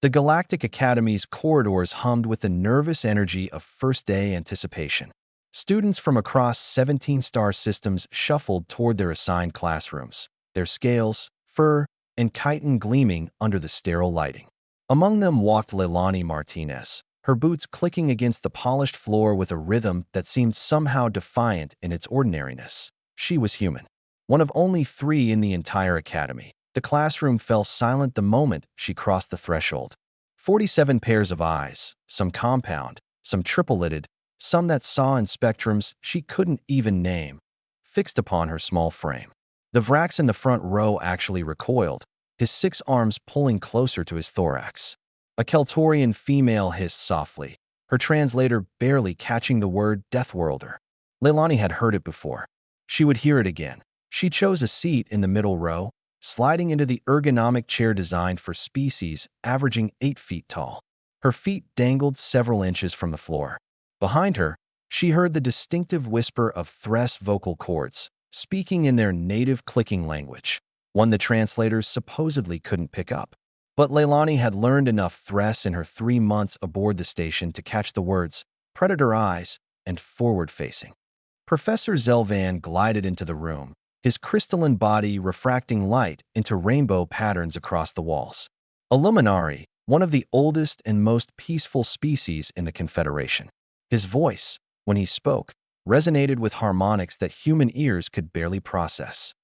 The Galactic Academy's corridors hummed with the nervous energy of first-day anticipation. Students from across 17 star systems shuffled toward their assigned classrooms, their scales, fur, and chitin gleaming under the sterile lighting. Among them walked Leilani Martinez, her boots clicking against the polished floor with a rhythm that seemed somehow defiant in its ordinariness. She was human. One of only 3 in the entire academy. The classroom fell silent the moment she crossed the threshold. 47 pairs of eyes, some compound, some triple-lidded, some that saw in spectrums she couldn't even name, fixed upon her small frame. The Vrax in the front row actually recoiled, his 6 arms pulling closer to his thorax. A Keltorian female hissed softly, her translator barely catching the word Deathworlder. Leilani had heard it before. She would hear it again. She chose a seat in the middle row, sliding into the ergonomic chair designed for species averaging 8 feet tall. Her feet dangled several inches from the floor. Behind her, she heard the distinctive whisper of Thress vocal cords, speaking in their native clicking language, one the translators supposedly couldn't pick up. But Leilani had learned enough Thress in her 3 months aboard the station to catch the words, predator eyes, and forward-facing. Professor Zelvan glided into the room, his crystalline body refracting light into rainbow patterns across the walls. A Luminari, one of the oldest and most peaceful species in the Confederation. His voice, when he spoke, resonated with harmonics that human ears could barely process.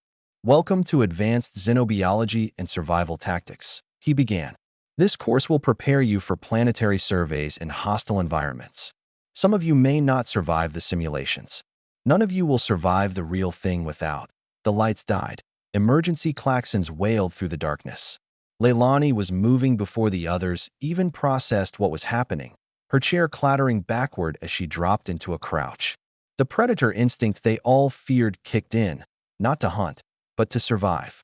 "Welcome to Advanced Xenobiology and Survival Tactics," he began. "This course will prepare you for planetary surveys in hostile environments. Some of you may not survive the simulations. None of you will survive the real thing without." The lights died. Emergency klaxons wailed through the darkness. Leilani was moving before the others even processed what was happening, her chair clattering backward as she dropped into a crouch. The predator instinct they all feared kicked in, not to hunt, but to survive.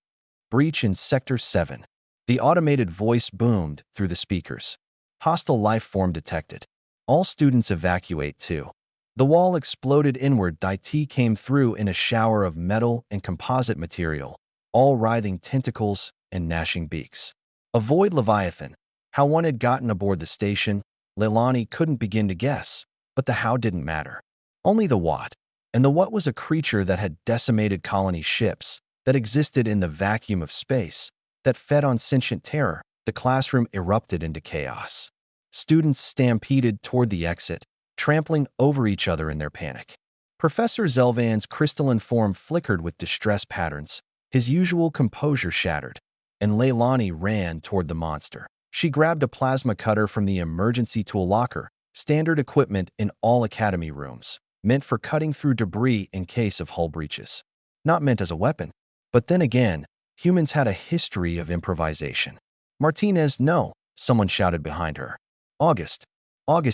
"Breach in Sector 7. The automated voice boomed through the speakers. "Hostile life form detected. All students evacuate too." The wall exploded inward. IT came through in a shower of metal and composite material, all writhing tentacles and gnashing beaks. A void leviathan. How one had gotten aboard the station, Leilani couldn't begin to guess, but the how didn't matter. Only the what. And the what was a creature that had decimated colony ships, that existed in the vacuum of space, that fed on sentient terror. The classroom erupted into chaos. Students stampeded toward the exit, trampling over each other in their panic. Professor Zelvan's crystalline form flickered with distress patterns, his usual composure shattered, and Leilani ran toward the monster. She grabbed a plasma cutter from the emergency tool locker, standard equipment in all academy rooms, meant for cutting through debris in case of hull breaches. Not meant as a weapon. But then again, humans had a history of improvisation. "Martinez, no," someone shouted behind her. August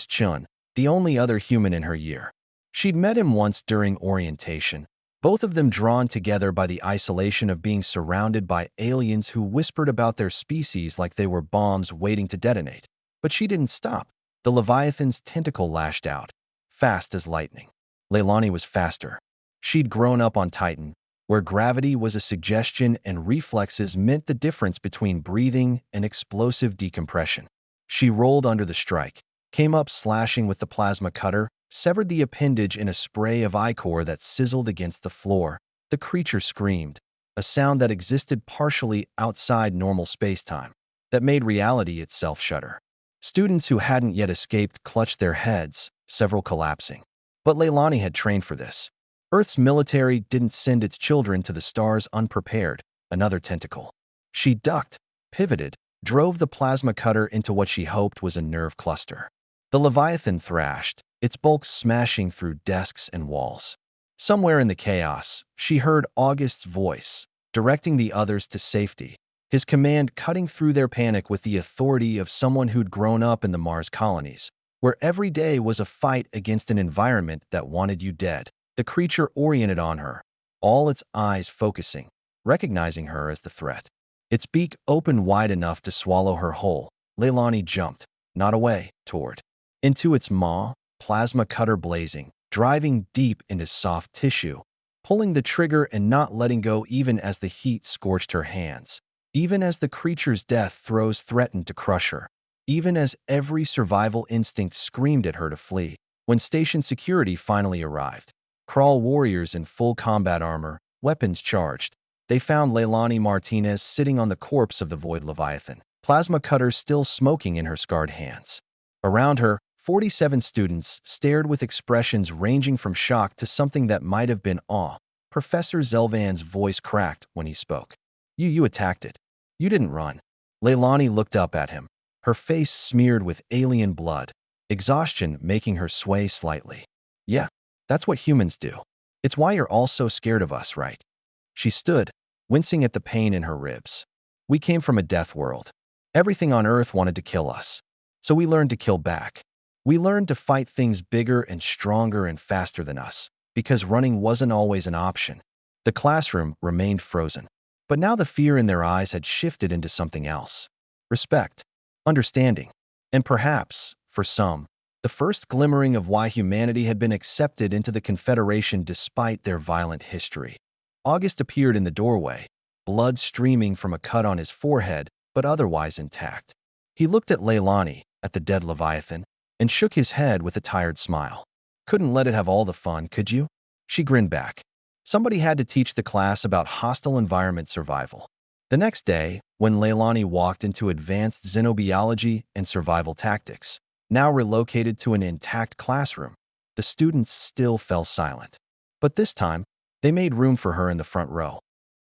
Chun, the only other human in her year. She'd met him once during orientation, both of them drawn together by the isolation of being surrounded by aliens who whispered about their species like they were bombs waiting to detonate. But she didn't stop. The Leviathan's tentacle lashed out, fast as lightning. Leilani was faster. She'd grown up on Titan, where gravity was a suggestion and reflexes meant the difference between breathing and explosive decompression. She rolled under the strike, came up slashing with the plasma cutter, severed the appendage in a spray of ichor that sizzled against the floor. The creature screamed, a sound that existed partially outside normal space-time, that made reality itself shudder. Students who hadn't yet escaped clutched their heads, several collapsing. But Leilani had trained for this. Earth's military didn't send its children to the stars unprepared. Another tentacle. She ducked, pivoted, drove the plasma cutter into what she hoped was a nerve cluster. The Leviathan thrashed, its bulk smashing through desks and walls. Somewhere in the chaos, she heard August's voice, directing the others to safety, his command cutting through their panic with the authority of someone who'd grown up in the Mars colonies, where every day was a fight against an environment that wanted you dead. The creature oriented on her, all its eyes focusing, recognizing her as the threat. Its beak opened wide enough to swallow her whole. Leilani jumped, not away, toward. Into its maw, plasma cutter blazing, driving deep into soft tissue, pulling the trigger and not letting go even as the heat scorched her hands, even as the creature's death throes threatened to crush her. even as every survival instinct screamed at her to flee. When station security finally arrived, crawl warriors in full combat armor, weapons charged, they found Leilani Martinez sitting on the corpse of the Void Leviathan, plasma cutter still smoking in her scarred hands. Around her, 47 students stared with expressions ranging from shock to something that might have been awe. Professor Zelvan's voice cracked when he spoke. You attacked it. You didn't run." Leilani looked up at him, her face smeared with alien blood, exhaustion making her sway slightly. "Yeah, that's what humans do. It's why you're all so scared of us, right?" She stood, wincing at the pain in her ribs. "We came from a death world. Everything on Earth wanted to kill us. So we learned to kill back. We learned to fight things bigger and stronger and faster than us, because running wasn't always an option." The classroom remained frozen. But now the fear in their eyes had shifted into something else. Respect, understanding, and perhaps, for some, the first glimmering of why humanity had been accepted into the Confederation despite their violent history. August appeared in the doorway, blood streaming from a cut on his forehead, but otherwise intact. He looked at Leilani, at the dead Leviathan, and shook his head with a tired smile. "Couldn't let it have all the fun, could you?" She grinned back. Somebody had to teach the class about hostile environment survival. The next day, when Leilani walked into advanced xenobiology and survival tactics, now relocated to an intact classroom, the students still fell silent. But this time, they made room for her in the front row.